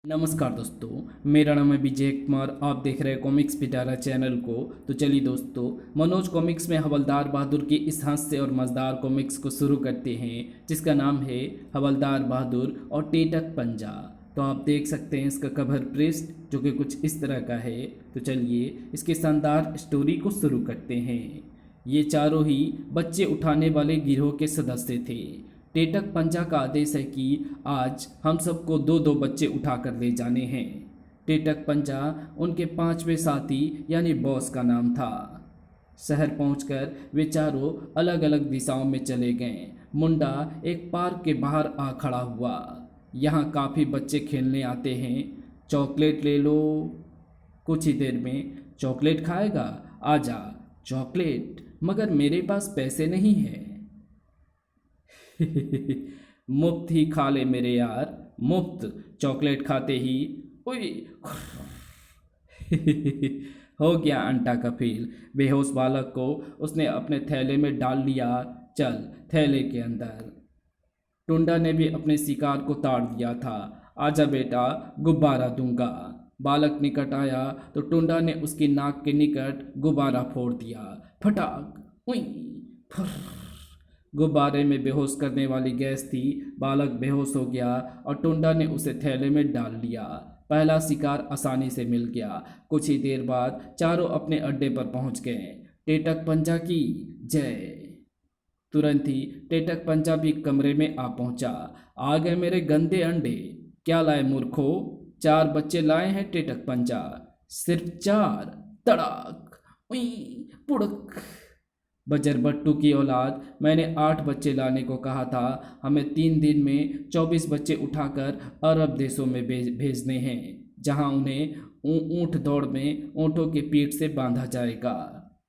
नमस्कार दोस्तों, मेरा नाम है विजय कुमार। आप देख रहे हैं कॉमिक्स पिटारा चैनल को। तो चलिए दोस्तों, मनोज कॉमिक्स में हवलदार बहादुर की इस हास्य और मज़ेदार कॉमिक्स को शुरू करते हैं, जिसका नाम है हवलदार बहादुर और टेटक पंजा। तो आप देख सकते हैं इसका कवर पृष्ठ जो कि कुछ इस तरह का है। तो चलिए इसकी शानदार स्टोरी को शुरू करते हैं। ये चारों ही बच्चे उठाने वाले गिरोह के सदस्य थे। टेटक पंजा का आदेश है कि आज हम सबको दो दो बच्चे उठाकर ले जाने हैं। टेटक पंजा उनके पांचवें साथी यानी बॉस का नाम था। शहर पहुंचकर वे चारों अलग अलग दिशाओं में चले गए। मुंडा एक पार्क के बाहर आ खड़ा हुआ। यहाँ काफ़ी बच्चे खेलने आते हैं। चॉकलेट ले लो। कुछ ही देर में चॉकलेट खाएगा? आजा। चॉकलेट? मगर मेरे पास पैसे नहीं है। मुफ्त ही खा ले मेरे यार, मुफ्त। चॉकलेट खाते ही ओए हो गया अंटा का फील। बेहोश बालक को उसने अपने थैले में डाल लिया। चल थैले के अंदर। टुंडा ने भी अपने शिकार को ताड़ दिया था। आजा बेटा, गुब्बारा दूंगा। बालक निकट आया तो टुंडा ने उसकी नाक के निकट गुब्बारा फोड़ दिया। फटाक उई फुर्र। गुब्बारे में बेहोश करने वाली गैस थी। बालक बेहोश हो गया और टुंडा ने उसे थैले में डाल लिया। पहला शिकार आसानी से मिल गया। कुछ ही देर बाद चारों अपने अड्डे पर पहुंच गए। टेटक पंजा की जय। तुरंत ही टेटक पंजा भी कमरे में आ पहुंचा। आ गए मेरे गंदे अंडे। क्या लाए मूर्खो? 4 बच्चे लाए हैं टेटक पंजा। सिर्फ 4? तड़ाक उई पुड़क। बजरबट्टू की औलाद, मैंने 8 बच्चे लाने को कहा था। हमें 3 दिन में 24 बच्चे उठाकर अरब देशों में भेजने हैं, जहां उन्हें ऊंट दौड़ में ऊंटों की पीठ से बांधा जाएगा।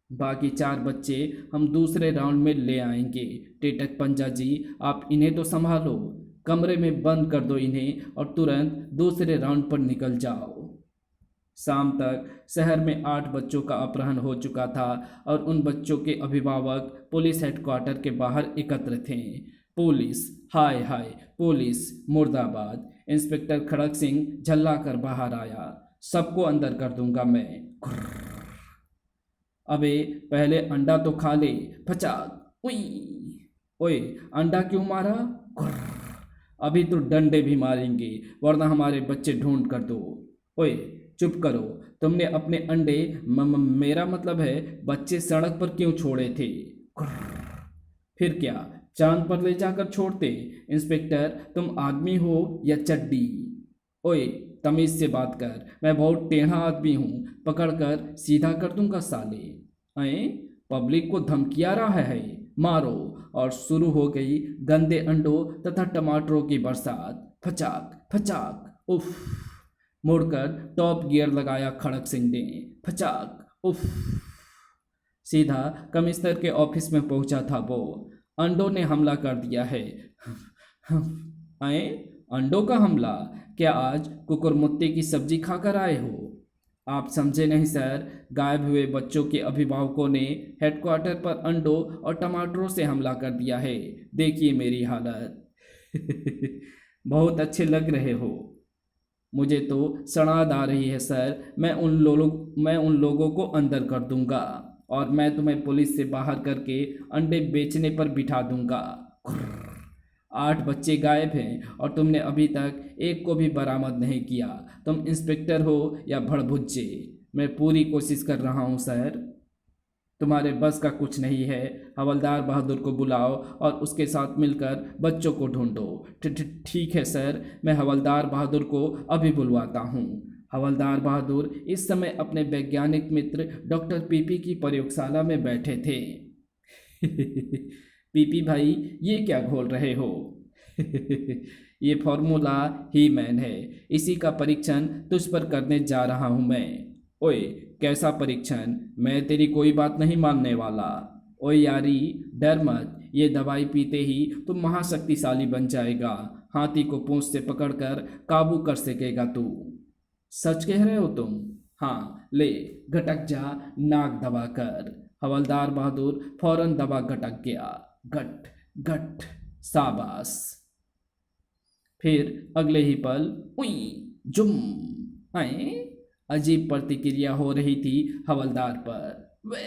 बाकी 4 बच्चे हम दूसरे राउंड में ले आएंगे। टेटक पंजा जी, आप इन्हें तो संभालो। कमरे में बंद कर दो इन्हें और तुरंत दूसरे राउंड पर निकल जाओ। शाम तक शहर में 8 बच्चों का अपहरण हो चुका था और उन बच्चों के अभिभावक पुलिस हेडक्वार्टर के बाहर एकत्र थे। पुलिस, हाय हाय, पुलिस मुर्दाबाद। इंस्पेक्टर खड़क सिंह झल्ला कर बाहर आया। सबको अंदर कर दूंगा मैं। अबे पहले अंडा तो खा ले। फचाक उई। ओए, अंडा क्यों मारा? अभी तो डंडे भी मारेंगे, वरना हमारे बच्चे ढूंढ कर दो। ओए चुप करो। तुमने अपने अंडे मेरा मतलब है बच्चे सड़क पर क्यों छोड़े थे? फिर क्या चांद पर ले जाकर छोड़ते? इंस्पेक्टर, तुम आदमी हो या चड्डी? ओए तमीज से बात कर, मैं बहुत टेढ़ा आदमी हूँ। पकड़कर सीधा कर दूंगा साले। अये पब्लिक को धमकिया रहा है? मारो। और शुरू हो गई गंदे अंडों तथा टमाटरों की बरसात। फचाक फचाक उफ। मुड़कर टॉप गियर लगाया खड़क सिंह ने। फचाक उफ। सीधा कमिश्नर के ऑफिस में पहुंचा था वो। अंडों ने हमला कर दिया है। आए अंडों का हमला? क्या आज कुकुरमुत्ते की सब्जी खाकर आए हो? आप समझे नहीं सर, गायब हुए बच्चों के अभिभावकों ने हेडक्वार्टर पर अंडों और टमाटरों से हमला कर दिया है। देखिए मेरी हालत। बहुत अच्छे लग रहे हो। मुझे तो सड़ाद आ रही है सर। मैं उन लोगों को अंदर कर दूंगा और मैं तुम्हें पुलिस से बाहर करके अंडे बेचने पर बिठा दूंगा। 8 बच्चे गायब हैं और तुमने अभी तक एक को भी बरामद नहीं किया। तुम इंस्पेक्टर हो या भड़भुज्जे? मैं पूरी कोशिश कर रहा हूं सर। तुम्हारे बस का कुछ नहीं है। हवलदार बहादुर को बुलाओ और उसके साथ मिलकर बच्चों को ढूंढो। ठीक है सर, मैं हवलदार बहादुर को अभी बुलवाता हूँ। हवलदार बहादुर इस समय अपने वैज्ञानिक मित्र डॉक्टर पीपी की प्रयोगशाला में बैठे थे। पीपी भाई, ये क्या घोल रहे हो? ये फॉर्मूला ही मैन है। इसी का परीक्षण तुझ पर करने जा रहा हूं मैं। ओए कैसा परीक्षण? मैं तेरी कोई बात नहीं मानने वाला। ओए यारी, डर मत। ये दवाई पीते ही तुम महाशक्तिशाली बन जाएगा। हाथी को पूंछ से पकड़कर काबू कर सकेगा तू। सच कह रहे हो तुम? हाँ ले, घटक जा नाक दबाकर। हवलदार बहादुर फौरन दबा घटक गया। घट घट, शाबाश। फिर अगले ही पल उई जुम। आए, अजीब प्रतिक्रिया हो रही थी हवलदार पर। वे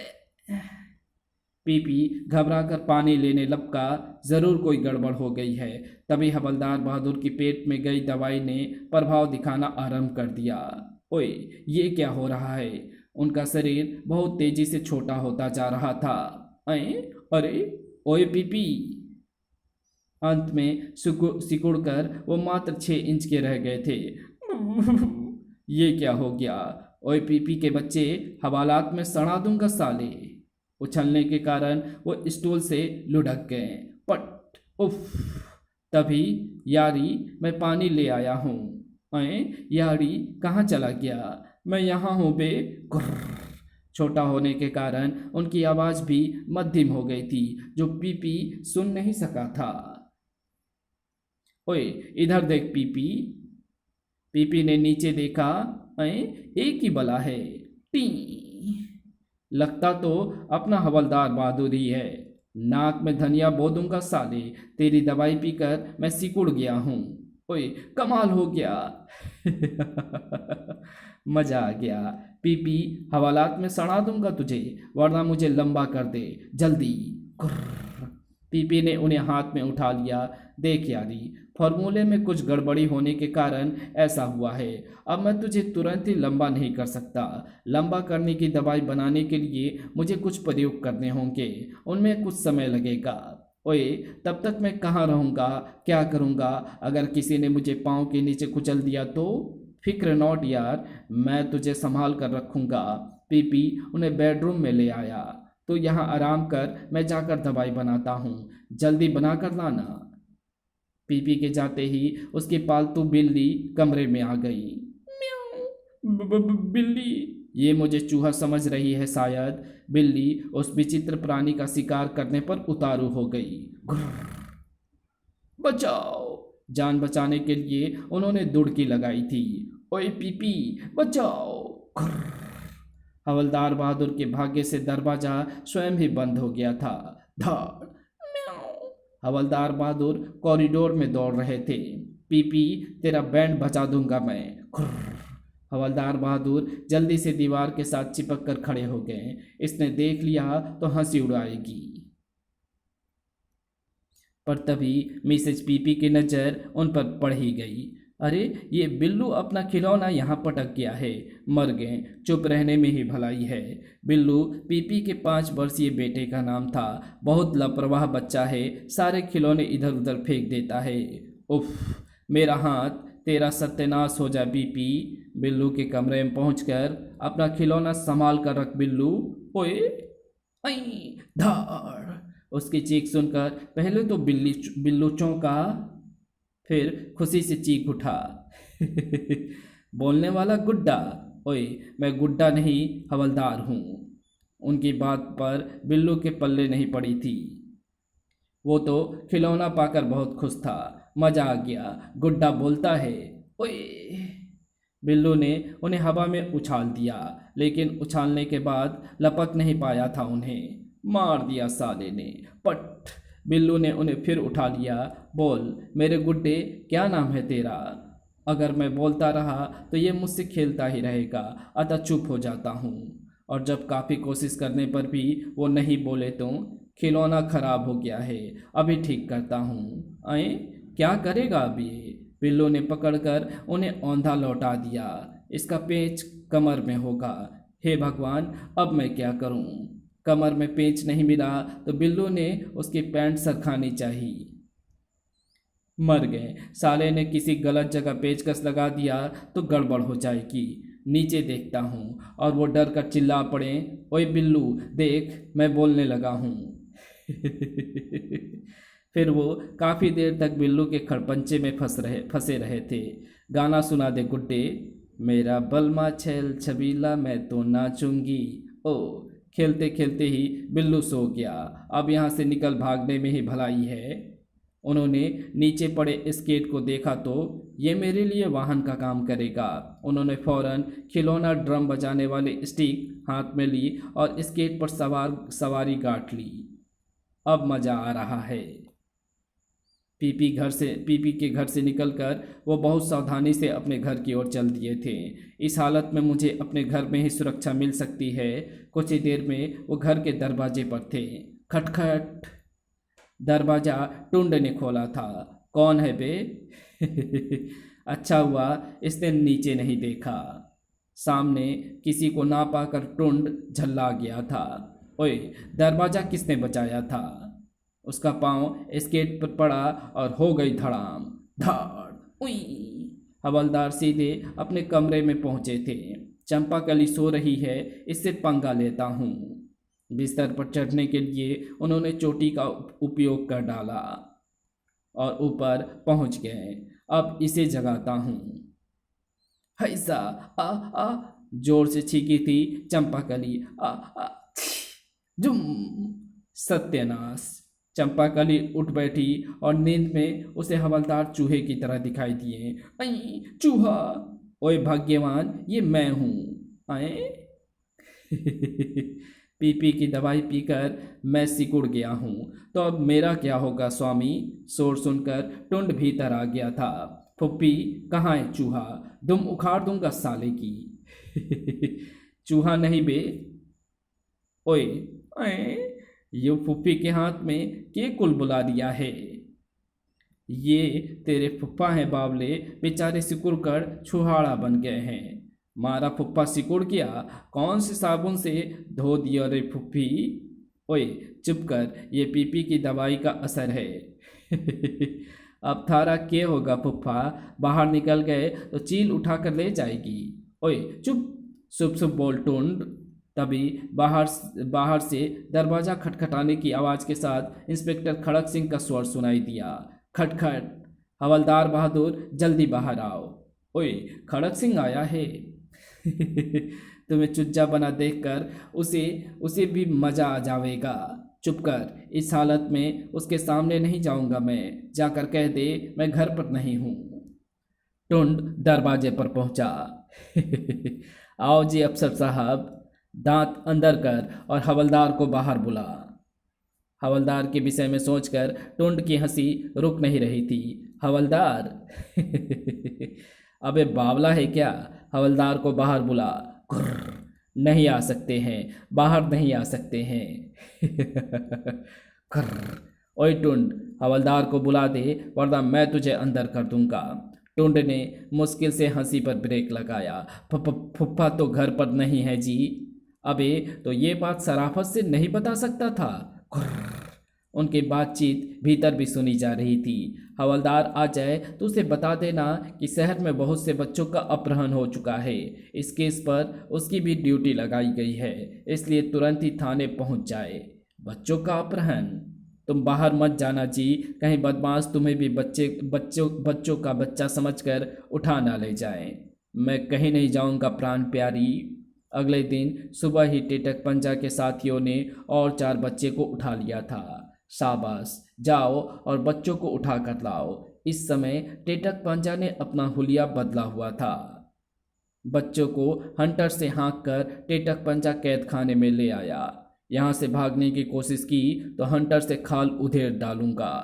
पीपी घबरा कर पानी लेने लपका। जरूर कोई गड़बड़ हो गई है। तभी हवलदार बहादुर की पेट में गई दवाई ने प्रभाव दिखाना आरंभ कर दिया। ओए, ये क्या हो रहा है? उनका शरीर बहुत तेजी से छोटा होता जा रहा था। अरे अरे, ओए पीपी। अंत में सिकुड़ कर वो मात्र 6 इंच के रह गए थे। ये क्या हो गया? ओए पीपी के बच्चे, हवालात में सड़ा दूंगा साले। उछलने के कारण वो स्टूल से लुढ़क गए। पट उफ। तभी, यारी, मैं पानी ले आया हूँ। अरे यारी, कहाँ चला गया? मैं यहाँ हूँ बे। गुर्र। छोटा होने के कारण उनकी आवाज भी मध्यम हो गई थी, जो पीपी सुन नहीं सका था। ओए, इधर देख पीपी। पीपी ने नीचे देखा। अरे, एक ही बला है। टी। लगता तो अपना हवलदार बहादुर ही है। नाक में धनिया बो दूंगा साले। तेरी दवाई पीकर मैं सिकुड़ गया हूँ। ओए, कमाल हो गया। मजा आ गया। पीपी, हवालात में सड़ा दूंगा तुझे, वरना मुझे लंबा कर दे जल्दी। कुर्र। पीपी ने उन्हें हाथ में उठा लिया। देख यारी, फॉर्मूले में कुछ गड़बड़ी होने के कारण ऐसा हुआ है। अब मैं तुझे तुरंत ही लंबा नहीं कर सकता। लंबा करने की दवाई बनाने के लिए मुझे कुछ प्रयोग करने होंगे। उनमें कुछ समय लगेगा। ओए, तब तक मैं कहाँ रहूँगा, क्या करूँगा? अगर किसी ने मुझे पाँव के नीचे कुचल दिया तो? फिक्र नॉट यार, मैं तुझे संभाल कर रखूँगा। पीपी उन्हें बेडरूम में ले आया। तो यहाँ आराम कर, मैं जाकर दवाई बनाता हूँ। जल्दी बना कर लाना। पीपी के जाते ही उसकी पालतू बिल्ली कमरे में आ गई। म्याऊं। बिल्ली। ये मुझे चूहा समझ रही है शायद। बिल्ली उस विचित्र प्राणी का शिकार करने पर उतारू हो गई। घुर्र। बचाओ। जान बचाने के लिए उन्होंने दुड़की लगाई थी। ओए पीपी, बचाओ। घुर्र। हवलदार बहादुर के भाग्य से दरवाजा स्वयं ही बंद हो गया था। धाड़। म्याऊं। हवलदार बहादुर कॉरिडोर में दौड़ रहे थे। पीपी, तेरा बैंड बजा दूंगा मैं। घुर्र। हवलदार बहादुर जल्दी से दीवार के साथ चिपक कर खड़े हो गए। इसने देख लिया तो हंसी उड़ाएगी। पर तभी मिसेज पीपी की नज़र उन पर पड़ ही गई। अरे, ये बिल्लू अपना खिलौना यहाँ पटक गया है। मर गए, चुप रहने में ही भलाई है। बिल्लू पीपी के 5 वर्षीय बेटे का नाम था। बहुत लापरवाह बच्चा है, सारे खिलौने इधर उधर फेंक देता है। उफ, मेरा हाथ, तेरा सत्यानाश हो जाए पीपी। बिल्लू के कमरे में पहुंचकर अपना खिलौना संभाल कर रख बिल्लू। ओए, आई, धाड़। उसकी चीख सुनकर पहले तो बिल्लू चौंका, फिर खुशी से चीख उठा। बोलने वाला गुड्डा। ओए, मैं गुड्डा नहीं, हवलदार हूँ। उनकी बात पर बिल्लू के पल्ले नहीं पड़ी थी। वो तो खिलौना पाकर बहुत खुश था। मजा आ गया, गुड्डा बोलता है। ओए। बिल्लू ने उन्हें हवा में उछाल दिया, लेकिन उछालने के बाद लपक नहीं पाया था उन्हें। मार दिया साले ने। पट। बिल्लू ने उन्हें फिर उठा लिया। बोल मेरे गुड्डे, क्या नाम है तेरा? अगर मैं बोलता रहा तो ये मुझसे खेलता ही रहेगा, अतः चुप हो जाता हूँ। और जब काफ़ी कोशिश करने पर भी वो नहीं बोले तो खिलौना खराब हो गया है, अभी ठीक करता हूँ। आए, क्या करेगा अभी? बिल्लू ने पकड़कर उन्हें औंधा लौटा दिया। इसका पेच कमर में होगा। हे भगवान, अब मैं क्या करूं? कमर में पेच नहीं मिला तो बिल्लू ने उसकी पैंट सरखानी चाहिए। मर गए साले ने, किसी गलत जगह पेचकस लगा दिया तो गड़बड़ हो जाएगी। नीचे देखता हूँ और वो डर कर चिल्ला पड़े। ओए बिल्लू देख, मैं बोलने लगा हूँ। फिर वो काफ़ी देर तक बिल्लू के खड़पंचे में फंसे रहे थे। गाना सुना दे गुड्डे, मेरा बलमा छैल छबीला मैं तो नाचूंगी। ओ, खेलते खेलते ही बिल्लू सो गया। अब यहाँ से निकल भागने में ही भलाई है। उन्होंने नीचे पड़े स्केट को देखा तो ये मेरे लिए वाहन का काम करेगा। उन्होंने फौरन खिलौना ड्रम बजाने वाली स्टिक हाथ में ली और स्केट पर सवारी गांठ ली। अब मज़ा आ रहा है। पीपी के घर से निकलकर वो बहुत सावधानी से अपने घर की ओर चल दिए थे। इस हालत में मुझे अपने घर में ही सुरक्षा मिल सकती है। कुछ ही देर में वो घर के दरवाजे पर थे। खटखट। दरवाजा टुंड ने खोला था। कौन है बे? अच्छा हुआ इसने नीचे नहीं देखा। सामने किसी को ना पाकर टुंड झल्ला गया था। ओए, दरवाजा किसने बचाया था? उसका पांव स्केट पर पड़ा और हो गई धड़ाम। धाड़ उई। हवलदार सीधे अपने कमरे में पहुंचे थे। चंपाकली सो रही है, इससे पंगा लेता हूँ। बिस्तर पर चढ़ने के लिए उन्होंने चोटी का उपयोग कर डाला और ऊपर पहुंच गए। अब इसे जगाता हूँ। हैसा आ आ जोर से चीखी थी चंपाकली। आ आ जुम। सत्यानाश। चंपाकली उठ बैठी और नींद में उसे हवलदार चूहे की तरह दिखाई दिए। आई चूहा। ओए भाग्यवान, ये मैं हूँ। आए। पीपी की दवाई पीकर मैं सिकुड़ गया हूँ, तो अब मेरा क्या होगा स्वामी? शोर सुनकर टुंड भीतर आ गया था। फुप्पी, कहाँ है चूहा? दुम उखाड़ दूंगा साले की। चूहा नहीं बे। ओए, आए। ये फुप्पी के हाथ में के कुल बुला दिया है? ये तेरे फुप्पा हैं बावले, बेचारे सिकुड़ कर छुहाड़ा बन गए हैं। मारा फुप्पा सिकुड़ गया, कौन से साबुन से धो दिया रे फुप्पी? ओए चुप कर, ये पीपी की दवाई का असर है। अब थारा के होगा फुप्पा? बाहर निकल गए तो चील उठा कर ले जाएगी। ओए चुप, शुभ शुभ बोल टुंड। तभी बाहर से दरवाजा खटखटाने की आवाज़ के साथ इंस्पेक्टर खड़क सिंह का स्वर सुनाई दिया। खटखट। हवलदार बहादुर, जल्दी बाहर आओ। ओए, खड़क सिंह आया है। तुम्हें चुज्जा बना देखकर उसे भी मजा आ जाएगा। चुप कर, इस हालत में उसके सामने नहीं जाऊंगा मैं। जाकर कह दे मैं घर पर नहीं हूँ। टुंड दरवाजे पर पहुंचा। आओ जी अफसर साहब, दांत अंदर कर और हवलदार को बाहर बुला। हवलदार के विषय में सोचकर टुंड की हंसी रुक नहीं रही थी। हवलदार। अबे बावला है क्या? हवलदार को बाहर बुला। नहीं आ सकते हैं, बाहर नहीं आ सकते हैं। ओए टुंड, हवलदार को बुला दे वरना मैं तुझे अंदर कर दूंगा। टुंड ने मुश्किल से हंसी पर ब्रेक लगाया। फुफ्फा तो घर पर नहीं है जी। अबे तो ये बात शराफत से नहीं बता सकता था? उनकी बातचीत भीतर भी सुनी जा रही थी। हवलदार आ जाए तो उसे बता देना कि शहर में बहुत से बच्चों का अपहरण हो चुका है। इस केस पर उसकी भी ड्यूटी लगाई गई है, इसलिए तुरंत ही थाने पहुंच जाए। बच्चों का अपहरण? तुम बाहर मत जाना जी, कहीं बदमाश तुम्हें भी बच्चों का बच्चा समझकर उठा ना ले जाए। मैं कहीं नहीं जाऊंगा प्राण प्यारी। अगले दिन सुबह ही टेटक पंजा के साथियों ने और 4 बच्चे को उठा लिया था। शाबाश, जाओ और बच्चों को उठा कर लाओ। इस समय टेटक पंजा ने अपना हुलिया बदला हुआ था। बच्चों को हंटर से हाँक कर टेटक पंजा कैद खाने में ले आया। यहाँ से भागने की कोशिश की तो हंटर से खाल उधेड़ डालूंगा।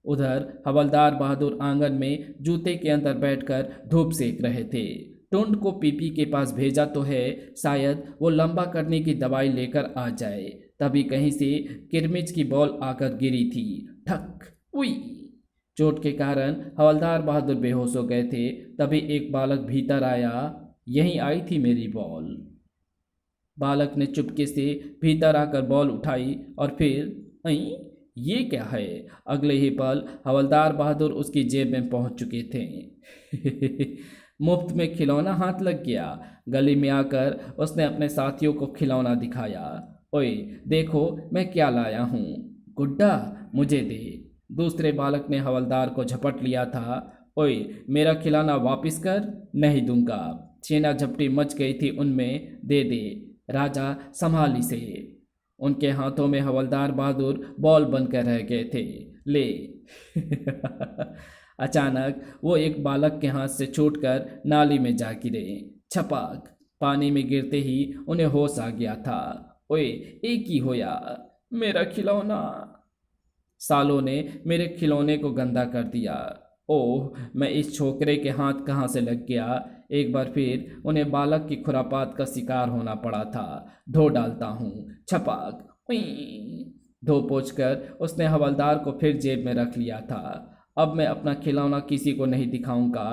उधर हवलदार बहादुर आंगन में जूते के अंदर बैठकर धूप सेक रहे थे। टुंड को पीपी के पास भेजा तो है, शायद वो लंबा करने की दवाई लेकर आ जाए। तभी कहीं से किरमिच की बॉल आकर गिरी थी। ठक उई। चोट के कारण हवलदार बहादुर बेहोश हो गए थे। तभी एक बालक भीतर आया। यहीं आई थी मेरी बॉल। बालक ने चुपके से भीतर आकर बॉल उठाई और फिर ये क्या है? अगले ही पल हवलदार बहादुर उसकी जेब में पहुंच चुके थे। मुफ्त में खिलौना हाथ लग गया। गली में आकर उसने अपने साथियों को खिलौना दिखाया। ओए देखो मैं क्या लाया हूँ। गुड्डा, मुझे दे। दूसरे बालक ने हवलदार को झपट लिया था। ओए मेरा खिलौना वापस कर। नहीं दूंगा। छीना झपटी मच गई थी उनमें। दे दे राजा, संभाली से। उनके हाथों में हवलदार बहादुर बॉल बनकर रह गए थे। ले। अचानक वो एक बालक के हाथ से छूटकर नाली में जा गिरे। छपाक। पानी में गिरते ही उन्हें होश आ गया था। ओए एक ही होया, मेरा खिलौना। सालों ने मेरे खिलौने को गंदा कर दिया। ओह, मैं इस छोकरे के हाथ कहाँ से लग गया। एक बार फिर उन्हें बालक की खुरापात का शिकार होना पड़ा था। धो डालता हूँ। छपाक। उई। धो पोंछ कर उसने हवलदार को फिर जेब में रख लिया था। अब मैं अपना खिलौना किसी को नहीं दिखाऊंगा।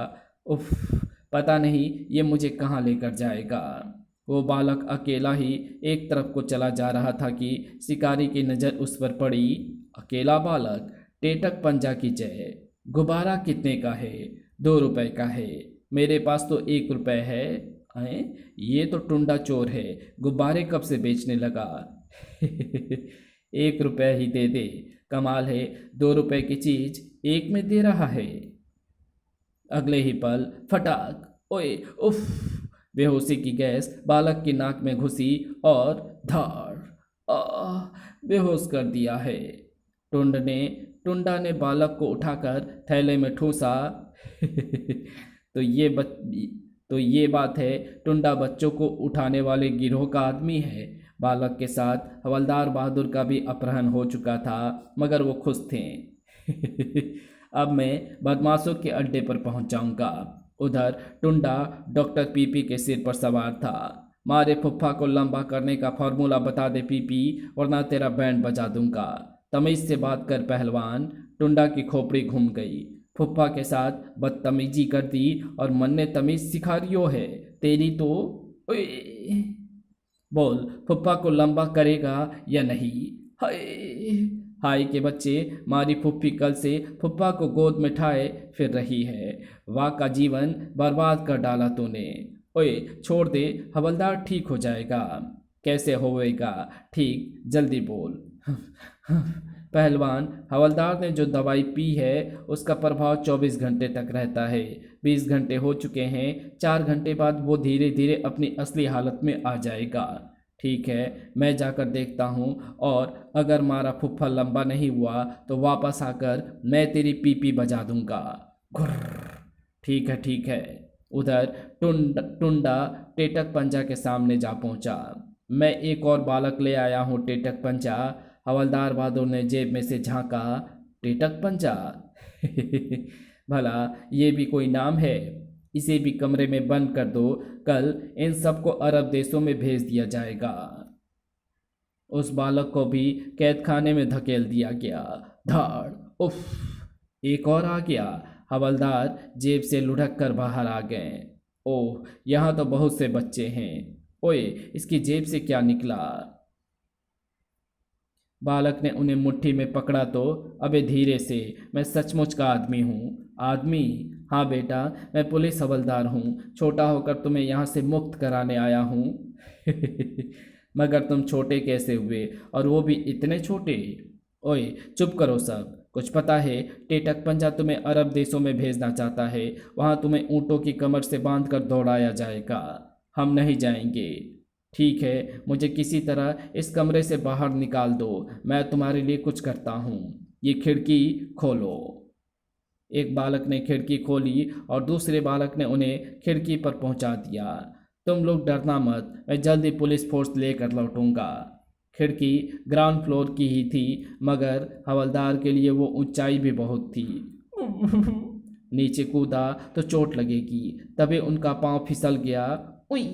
उफ, पता नहीं ये मुझे कहाँ लेकर जाएगा। वो बालक अकेला ही एक तरफ को चला जा रहा था कि शिकारी की नज़र उस पर पड़ी। अकेला बालक। टेटक पंजा की जय। गुब्बारा कितने का है? 2 रुपए का है। मेरे पास तो 1 रुपए है। हैं? ये तो टुंडा चोर है, गुब्बारे कब से बेचने लगा? 1 रुपए ही दे दे। कमाल है, 2 रुपए की चीज 1 में दे रहा है। अगले ही पल फटाक। ओए उफ। बेहोशी की गैस बालक की नाक में घुसी और धाड़। बेहोश कर दिया है। टुंडा ने बालक को उठाकर थैले में ठूसा। तो ये बात है, टुंडा बच्चों को उठाने वाले गिरोह का आदमी है। बालक के साथ हवलदार बहादुर का भी अपहरण हो चुका था, मगर वो खुश थे। अब मैं बदमाशों के अड्डे पर पहुंच जाऊंगा। उधर टुंडा डॉक्टर पीपी के सिर पर सवार था। मारे फुफ्फा को लंबा करने का फॉर्मूला बता दे पीपी, वरना तेरा बैंड बजा दूंगा। तमीज से बात कर पहलवान। टुंडा की खोपड़ी घूम गई। फुफ्फा के साथ बदतमीजी कर दी और मन ने तमीज सिखा रियो है तेरी तो। ओए, बोल, फुफ्फा को लंबा करेगा या नहीं? हाय हाय के बच्चे, मारी फुफ्फी कल से फुफ्फा को गोद में ठाए फिर रही है। वाह का जीवन बर्बाद कर डाला तूने। ओए छोड़ दे, हवलदार ठीक हो जाएगा। कैसे होएगा ठीक, जल्दी बोल। पहलवान, हवलदार ने जो दवाई पी है उसका प्रभाव 24 घंटे तक रहता है। 20 घंटे हो चुके हैं। 4 घंटे बाद वो धीरे धीरे अपनी असली हालत में आ जाएगा। ठीक है, मैं जाकर देखता हूँ, और अगर मारा फुफ्फा लंबा नहीं हुआ तो वापस आकर मैं तेरी पीपी बजा दूंगा। घुर्र। ठीक है ठीक है। उधर टुंडा टेटक पंजा के सामने जा पहुंचा। मैं एक और बालक ले आया हूँ टेटक पंजा। हवलदार बहादुर ने जेब में से झांका। टेटक पंजा? भला ये भी कोई नाम है? इसे भी कमरे में बंद कर दो, कल इन सबको अरब देशों में भेज दिया जाएगा। उस बालक को भी कैद खाने में धकेल दिया गया। धाड़। उफ, एक और आ गया। हवलदार जेब से लुढ़क कर बाहर आ गए। ओह, यहाँ तो बहुत से बच्चे हैं। ओए, इसकी जेब से क्या निकला? बालक ने उन्हें मुट्ठी में पकड़ा तो। अबे धीरे से, मैं सचमुच का आदमी हूँ। आदमी? हाँ बेटा, मैं पुलिस हवलदार हूँ। छोटा होकर तुम्हें यहाँ से मुक्त कराने आया हूँ। मगर तुम छोटे कैसे हुए, और वो भी इतने छोटे? ओए चुप करो सब। कुछ पता है? टेटक पंजा तुम्हें अरब देशों में भेजना चाहता है। वहाँ तुम्हें ऊँटों की कमर से बांधकर दौड़ाया जाएगा। हम नहीं जाएंगे। ठीक है, मुझे किसी तरह इस कमरे से बाहर निकाल दो, मैं तुम्हारे लिए कुछ करता हूँ। ये खिड़की खोलो। एक बालक ने खिड़की खोली और दूसरे बालक ने उन्हें खिड़की पर पहुंचा दिया। तुम लोग डरना मत, मैं जल्दी पुलिस फोर्स लेकर लौटूंगा। खिड़की ग्राउंड फ्लोर की ही थी, मगर हवलदार के लिए वो ऊंचाई भी बहुत थी। नीचे कूदा तो चोट लगेगी। तभी उनका पांव फिसल गया। उई।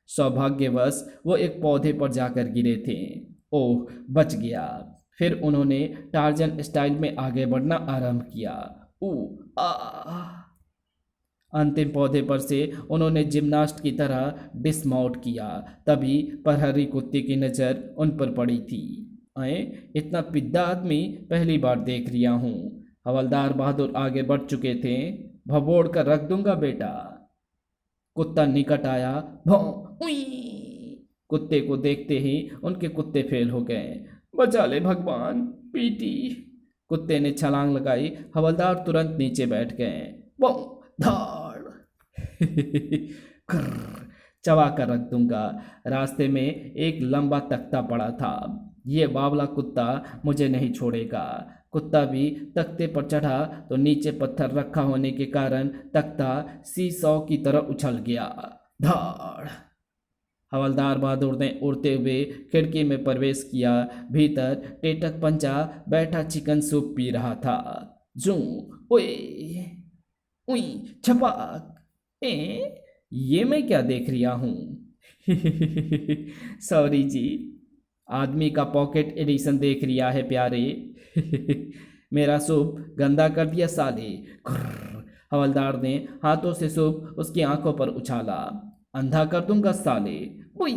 सौभाग्यवश वो एक पौधे पर जाकर गिरे थे। ओह, बच गया। फिर उन्होंने टार्जन स्टाइल में आगे बढ़ना आरंभ किया। अंतिम पौधे पर से उन्होंने जिम्नास्ट की तरह डिसमाउंट किया। तभी प्रहरी कुत्ते की नज़र उन पर पड़ी थी। इतना पिद्दा आदमी पहली बार देख रिया हूँ। हवलदार बहादुर आगे बढ़ चुके थे। भभोड़ कर रख दूंगा बेटा। कुत्ता निकट आया। भौं। उई। कुत्ते को देखते ही उनके कुत्ते फेल हो गए। बचा ले भगवान, पीटी। कुत्ते ने छलांग लगाई। हवलदार तुरंत नीचे बैठ गए। भौं। धाड़। चबा कर रख दूंगा। रास्ते में एक लंबा तख्ता पड़ा था। ये बावला कुत्ता मुझे नहीं छोड़ेगा। कुत्ता भी तख्ते पर चढ़ा तो नीचे पत्थर रखा होने के कारण तख्ता सीसॉ की तरह उछल गया। धाड़। हवलदार बहादुर ने उड़ते हुए खिड़की में प्रवेश किया। भीतर टेटक पंचा बैठा चिकन सूप पी रहा था। जू, ओए, उई, छपाक, ये मैं क्या देख रिया हूँ? सॉरी जी, आदमी का पॉकेट एडिशन देख रिया है प्यारे। मेरा सूप गंदा कर दिया साले। हवलदार ने हाथों से सूप उसकी आंखों पर उछाला। अंधा कर दूंगा साले। उई।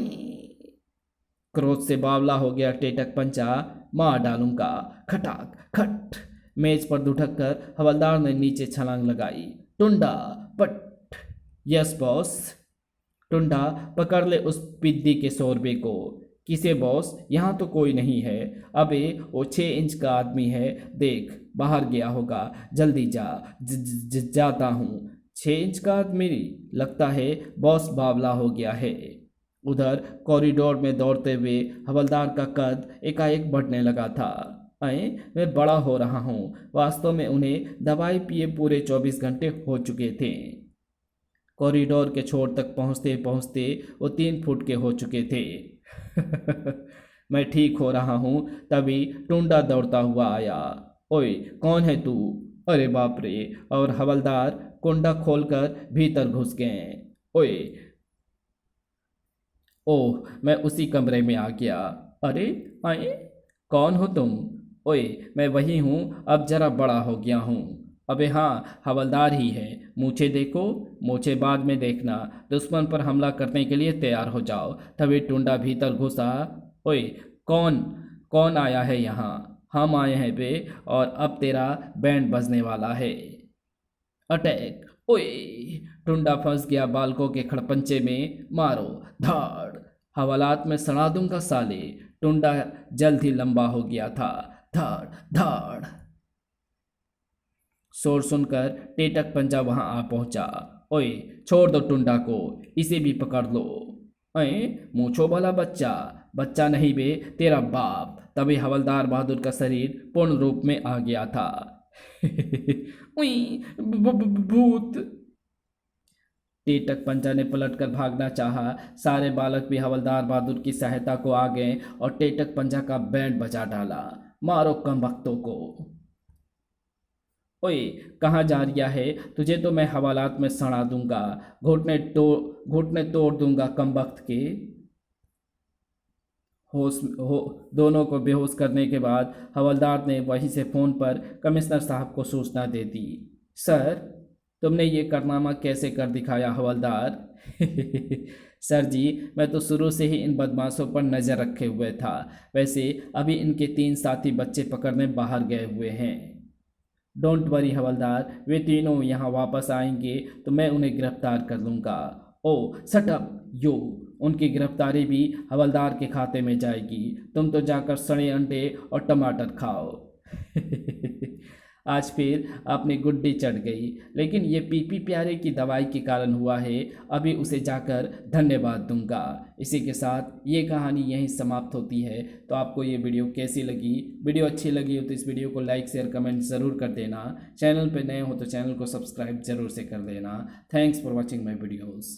क्रोध से बावला हो गया टेटक पंचा। मार डालूंगा। खटाक खट। मेज पर दुठक कर हवलदार ने नीचे छलांग लगाई। टुंडा पट। Yes boss. टुंडा, पकड़ ले उस पिद्दी के 100 रुपये को। किसे बॉस? यहाँ तो कोई नहीं है। अबे वो 6 इंच का आदमी है, देख बाहर गया होगा। जल्दी जा। जाता हूँ। 6 इंच का आदमी? लगता है बॉस बावला हो गया है। उधर कॉरिडोर में दौड़ते हुए हवलदार का कद एकाएक बढ़ने लगा था। मैं बड़ा हो रहा हूँ। वास्तव में उन्हें दवाई पिए पूरे 24 घंटे हो चुके थे। कॉरिडोर के छोर तक पहुँचते पहुँचते वो 3 फुट के हो चुके थे। मैं ठीक हो रहा हूँ, तभी टुंडा दौड़ता हुआ आया। ओए, कौन है तू? अरे बाप रे! और हवलदार कुंडा खोलकर भीतर घुस गए। ओए, ओह, मैं उसी कमरे में आ गया। अरे आए, कौन हो तुम? ओए, मैं वही हूँ, अब जरा बड़ा हो गया हूँ। अबे हाँ, हवलदार ही है। मूछे देखो। मूछे बाद में देखना, दुश्मन पर हमला करने के लिए तैयार हो जाओ। तभी टुंडा भीतर घुसा। ओए, कौन कौन आया है यहाँ? हम आए हैं बे, और अब तेरा बैंड बजने वाला है। अटैक। ओए, टुंडा फंस गया बालकों के खड़पंचे में। मारो। धाड़। हवालात में सड़ा दूंगा साले। टुंडा जल्द ही लंबा हो गया था। धाड़ धाड़। शोर सुनकर टेटक पंजा वहां आ पहुंचा। ओए, छोड़ दो टुंडा को, इसे भी पकड़ लो। मूछो वाला बच्चा? बच्चा नहीं बे, तेरा बाप। तभी हवलदार बहादुर का शरीर पूर्ण रूप में आ गया था। उई, भूत! टेटक पंचा ने पलटकर भागना चाहा। सारे बालक भी हवलदार बहादुर की सहायता को आ गए और टेटक पंचा का बैंड बजा डाला। मारो कमबख्तों को। ओए, कहाँ जा रिया है? तुझे तो मैं हवालात में सड़ा दूंगा। घुटने तोड़ दूंगा कमबख्त के। होश हो दोनों को बेहोश करने के बाद हवलदार ने वहीं से फ़ोन पर कमिश्नर साहब को सूचना दे दी। सर, तुमने ये कारनामा कैसे कर दिखाया हवलदार? सर जी, मैं तो शुरू से ही इन बदमाशों पर नज़र रखे हुए था। वैसे अभी इनके 3 साथी बच्चे पकड़ने बाहर गए हुए हैं। डोंट वरी हवलदार, वे तीनों यहाँ वापस आएंगे तो मैं उन्हें गिरफ्तार कर लूँगा। ओ शट अप यो! उनकी गिरफ्तारी भी हवलदार के खाते में जाएगी। तुम तो जाकर सड़े अंडे और टमाटर खाओ। आज फिर अपनी गुड्डी चढ़ गई, लेकिन ये पीपी प्यारे की दवाई के कारण हुआ है। अभी उसे जाकर धन्यवाद दूंगा। इसी के साथ ये कहानी यहीं समाप्त होती है। तो आपको ये वीडियो कैसी लगी? वीडियो अच्छी लगी हो तो इस वीडियो को लाइक शेयर कमेंट ज़रूर कर देना। चैनल पे नए हो तो चैनल को सब्सक्राइब जरूर से कर देना। Thanks for watching my videos.